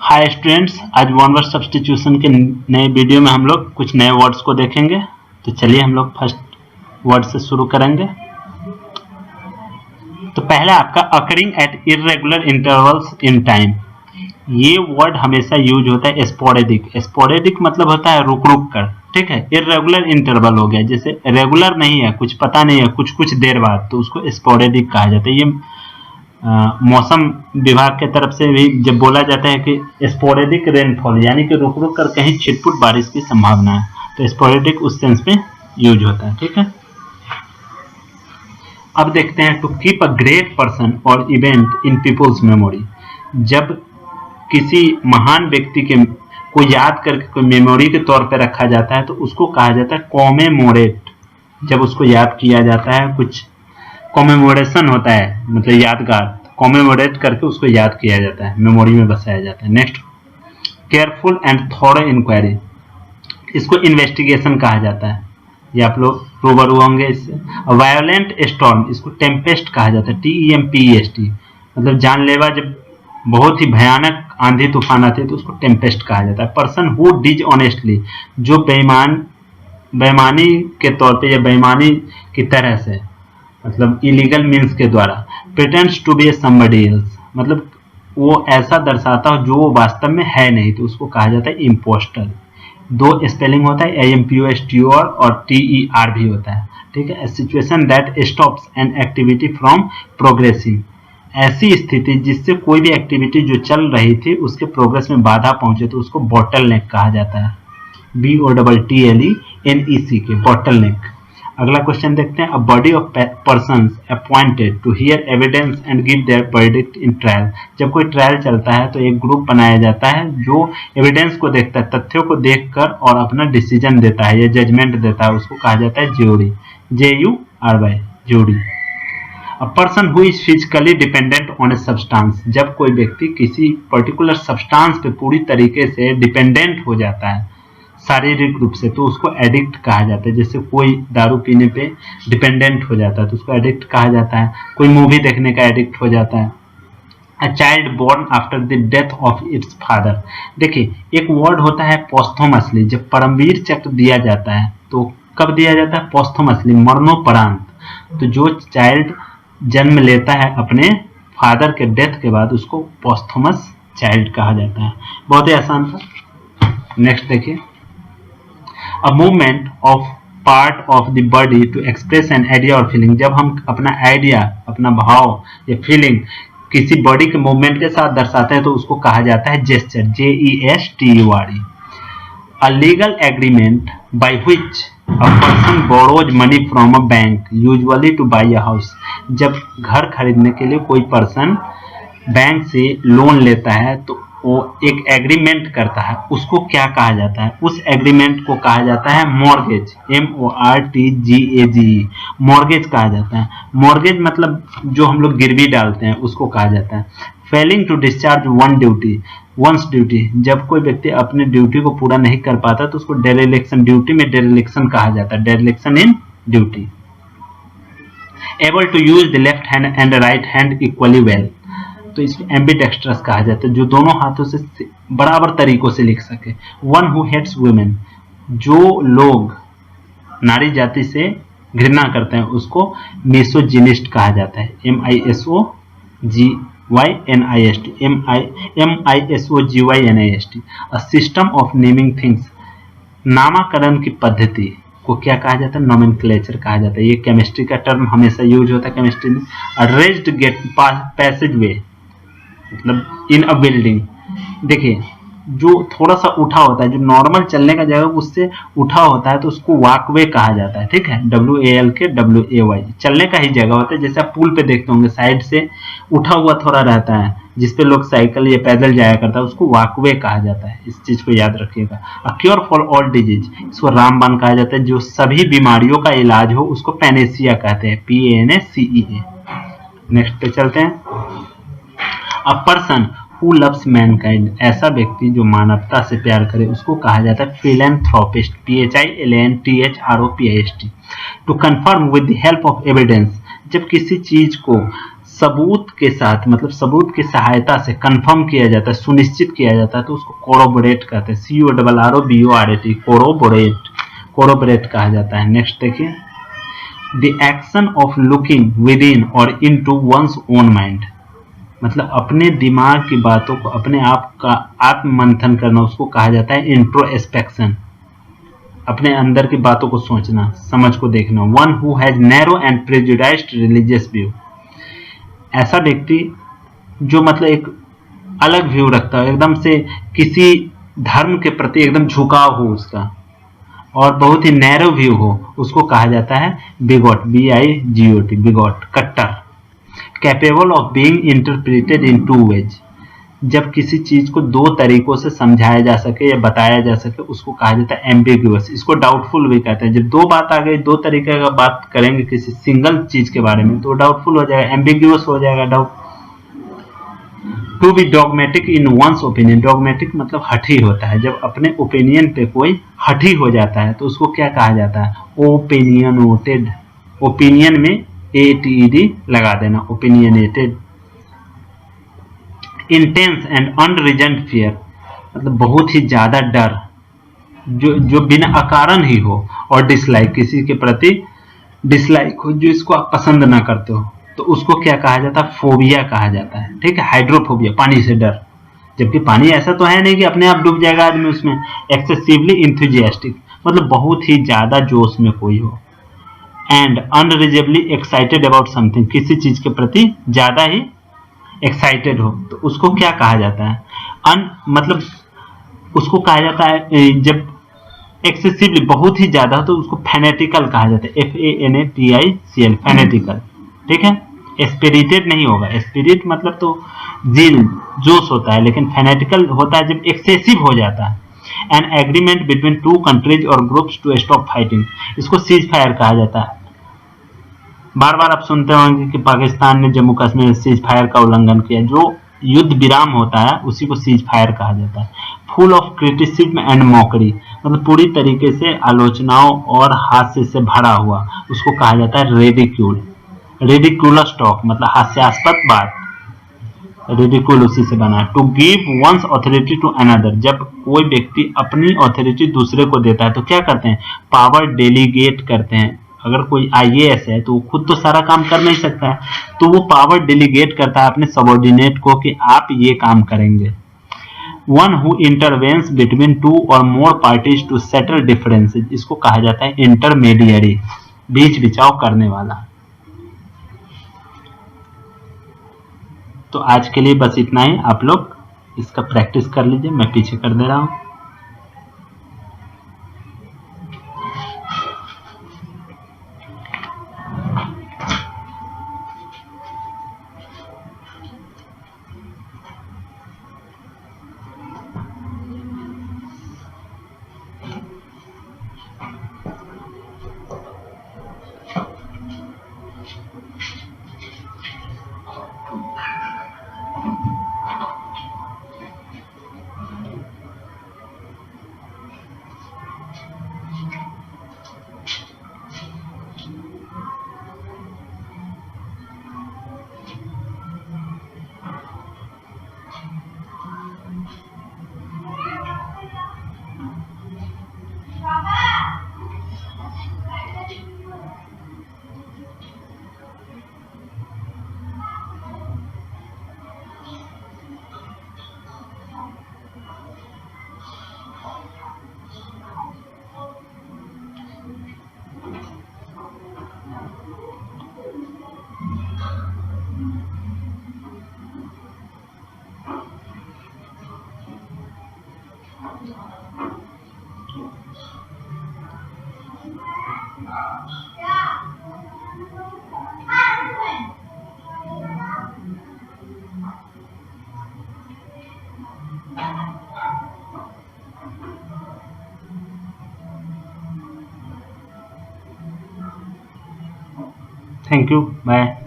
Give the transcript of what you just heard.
Hi students, आज one word substitution के नए वीडियो में हम लोग कुछ नए वर्ड्स को देखेंगे। तो चलिए हम लोग फर्स्ट वर्ड से शुरू करेंगे। तो पहला आपका occurring at irregular intervals in time. ये वर्ड हमेशा यूज होता है स्पोरेडिक। स्पोरेडिक मतलब होता है रुक रुक कर, ठीक है। इर्रेगुलर इंटरवल हो गया, जैसे रेगुलर नहीं है, कुछ पता नहीं है, कुछ कुछ देर बाद, तो उसको स्पोरेडिक कहा जाता है। ये मौसम विभाग के तरफ से भी जब बोला जाता है कि स्पोरेडिक रेनफॉल, यानी कि रुक रुक कर कहीं छिटपुट बारिश की संभावना है, तो स्पोरेडिक उस सेंस में यूज होता है, ठीक है। अब देखते हैं to keep a great person or event in people's memory. जब किसी महान व्यक्ति के को याद करके कोई मेमोरी के तौर पर रखा जाता है तो उसको कहा जाता है कॉमेमोरेट। जब उसको याद किया जाता है, कुछ कॉमेमोरेशन होता है, मतलब यादगार, कॉमेमोरेट करके उसको याद किया जाता है, मेमोरी में बसाया जाता है। Next, careful and thorough inquiry. इसको इन्वेस्टिगेशन कहा जाता है, ये आप लोग रूबरू होंगे इससे। वायोलेंट स्टॉर्म, इसको टेम्पेस्ट कहा जाता है, TEMPEST, मतलब जानलेवा जब बहुत ही भयानक आंधी तूफान आते हैं तो उसको टेम्पेस्ट कहा जाता है। पर्सन हु डिसऑनेस्टली, जो बेईमानी के तौर पे या बेईमानी की तरह से, मतलब इलीगल मीन्स के द्वारा, pretends to be somebody else, मतलब वो ऐसा दर्शाता हो जो वो वास्तव में है नहीं, तो उसको कहा जाता है इम्पोस्टर। दो स्पेलिंग होता है, AMPOSTER और TER भी होता है, ठीक है। Situation that stops an activity from progressing, ऐसी स्थिति जिससे कोई भी एक्टिविटी जो चल रही थी उसके प्रोग्रेस में बाधा पहुंचे तो उसको बॉटल नेक कहा जाता है, BOTTLENEC के, बॉटल नेक। अगला क्वेश्चन देखते हैं। A body of persons appointed to hear evidence and give their verdict in trial. जब कोई ट्रायल चलता है तो एक ग्रुप बनाया जाता है जो एविडेंस को देखता है, तथ्यों को देखकर और अपना डिसीजन देता है या जजमेंट देता है, उसको कहा जाता है jury, JURY, jury. A person who is physically dependent on a substance. जब कोई व्यक्ति किसी पर्टिकुलर सब्सटेंस पे पूरी तरीके से डिपेंडेंट हो जाता है शारीरिक रूप से, तो उसको एडिक्ट कहा जाता है। जैसे कोई दारू पीने पे डिपेंडेंट हो जाता है तो उसको एडिक्ट कहा जाता है, कोई मूवी देखने का एडिक्ट हो जाता है। A child born after the death of its father. देखिए, एक वर्ड होता है पोस्थोमसली। जब परमवीर चक्र दिया जाता है तो कब दिया जाता है? पोस्थोमसली, मरणोपरांत। तो जो चाइल्ड जन्म लेता है अपने फादर के डेथ के बाद, उसको पोस्थोमस चाइल्ड कहा जाता है। बहुत ही आसान था। नेक्स्ट देखिए, a movement of part of the body to express an idea or feeling. जब हम अपना आइडिया, अपना भाव या फीलिंग किसी बॉडी के मूवमेंट के साथ दर्शाते हैं तो उसको कहा जाता है gesture, JESTURE। A legal agreement by which a person borrows money from a bank usually two by a house. जब घर खरीदने के लिए कोई पर्सन बैंक से लोन लेता है तो वो एक एग्रीमेंट करता है, उसको क्या कहा जाता है? उस एग्रीमेंट को कहा जाता है मॉर्गेज, MORTGAGE, मॉर्गेज कहा जाता है। मॉर्गेज मतलब जो हम लोग गिरवी डालते हैं उसको कहा जाता है। Failing to discharge one's duty, जब कोई व्यक्ति अपने ड्यूटी को पूरा नहीं कर पाता तो उसको डेरिलेक्शन, ड्यूटी में डेरिलेक्शन कहा जाता है, dereliction in duty. Able to use the left hand and right hand equally well, तो इसको एम्बिडेक्स्ट्रस कहा जाता है, जो दोनों हाथों से बराबर तरीकों से लिख सके। वन हु हेट्स वुमेन, जो लोग नारी जाति से घृणा करते हैं उसको मिसोजिनिस्ट कहा जाता है, MISOGYNIST। A system of naming things, नामाकरण की पद्धति को क्या कहा जाता है? नोमेनक्लेचर कहा जाता है। ये केमिस्ट्री का टर्म हमेशा यूज होता है केमिस्ट्री में। रेज्ड गेट पैसेज वे, मतलब इन अ बिल्डिंग। देखिए, जो थोड़ा सा उठा होता है, जो नॉर्मल चलने का जगह उससे उठा होता है तो उसको वॉकवे कहा जाता है, ठीक है, WALKWAY, चलने का ही जगह होता है। जैसे आप पुल पे देखते होंगे साइड से उठा हुआ थोड़ा रहता है जिसपे लोग साइकिल या पैदल जाया करता है, उसको वॉकवे कहा जाता है। इस चीज को याद रखिएगा। A cure for all disease, इसको रामबाण कहा जाता है। जो सभी बीमारियों का इलाज हो उसको पैनेसिया कहते हैं, PANACEA। नेक्स्ट पे चलते हैं। A person who loves Mankind, ऐसा व्यक्ति जो मानवता से प्यार करे उसको कहा जाता है philanthropist, PHILANTHROPIST। To confirm with the help of evidence, जब किसी चीज को सबूत के साथ, मतलब सबूत की सहायता से कंफर्म किया जाता है, सुनिश्चित किया जाता है, तो उसको कोरोबोरेट कहते हैं। CORROBORAT, कोरोबोरेट, कोरोबोरेट कहा जाता है। नेक्स्ट देखिए, the action of looking with in और इन टू वंस ओन माइंड, मतलब अपने दिमाग की बातों को, अपने आप का आत्म मंथन करना, उसको कहा जाता है इंट्रोस्पेक्शन, अपने अंदर की बातों को सोचना, समझ को देखना। One who has narrow and prejudiced religious view, ऐसा व्यक्ति जो मतलब एक अलग व्यू रखता है, एकदम से किसी धर्म के प्रति एकदम झुकाव हो उसका, और बहुत ही नैरो व्यू हो, उसको कहा जाता है बिगॉट, BIGOT, बिगॉट, कट्टर। Capable of being interpreted in 2 ways, जब किसी चीज को 2 तरीकों से समझाया जा सके या बताया जा सके, उसको कहा जाता है एम्बिग्यूअस। इसको डाउटफुल भी कहते हैं। जब 2 बात आ गई, 2 तरीके का बात करेंगे किसी सिंगल चीज के बारे में, तो डाउटफुल हो जाएगा, एम्बिग्यूअस हो जाएगा, doubt. To be dogmatic in one's opinion, dogmatic मतलब हठी होता है, जब अपने ओपिनियन पे कोई हठी हो जाता है तो उसको क्या कहा जाता है, ओपिनियनोटेड। ओपिनियन में ATED लगा देना, ओपिनियनेटेड। इंटेंस एंड अनरीजन्ड फियर, मतलब बहुत ही ज्यादा डर, जो बिना अकारण ही हो, और डिसलाइक, किसी के प्रति डिसलाइक हो, जो इसको आप पसंद ना करते हो, तो उसको क्या कहा जाता है, फोबिया कहा जाता है। ठीक है, हाइड्रोफोबिया, पानी से डर, जबकि पानी ऐसा तो है नहीं कि अपने आप डूब जाएगा आदमी उसमें। एक्सेसिवली इंथुजियास्टिक, मतलब बहुत ही ज्यादा जोश में कोई हो। एंड अनरिजनेबली एक्साइटेड अबाउट समथिंग, किसी चीज के प्रति ज्यादा ही एक्साइटेड हो, तो उसको क्या कहा जाता है, मतलब उसको कहा जाता है, जब एक्सेसिवली बहुत ही ज्यादा, तो उसको फैनेटिकल कहा जाता है, FANATICL, फैनेटिकल। ठीक है, स्पिरिटेड नहीं होगा, स्पिरिट मतलब तो दिल, जोश होता है, लेकिन फैनेटिकल होता है जब एक्सेसिव हो जाता है। एन एग्रीमेंट बिटवीन 2 कंट्रीज और ग्रुप्स टू स्टॉप फाइटिंग, इसको सीज फायर कहा जाता है। बार बार आप सुनते होंगे कि पाकिस्तान ने जम्मू कश्मीर में सीज फायर का उल्लंघन किया, जो युद्ध विराम होता है उसी को सीज फायर कहा जाता है। Full of criticism and mockery, मतलब पूरी तरीके से आलोचनाओं और हास्य से भरा हुआ, उसको कहा जाता है रेडिक्यूल। रेडिकुलस टॉक मतलब हास्यास्पद बात, रेडिकुल उसी से बना है। To give one's authority to another, जब कोई व्यक्ति अपनी ऑथोरिटी दूसरे को देता है तो क्या करते हैं, पावर डेलीगेट करते हैं। अगर कोई IAS है तो वो खुद तो सारा काम कर नहीं सकता है, तो वो पावर डेलीगेट करता है अपने सबॉर्डिनेट को कि आप ये काम करेंगे। वन हु इंटरवेंस बिटवीन 2 और मोर पार्टीज टू सेटल डिफरेंसेज, इसको कहा जाता है इंटरमीडिएरी, बीच बिचाव करने वाला। तो आज के लिए बस इतना ही, आप लोग इसका प्रैक्टिस कर लीजिए, मैं पीछे कर दे रहा हूँ। Thank you, bye.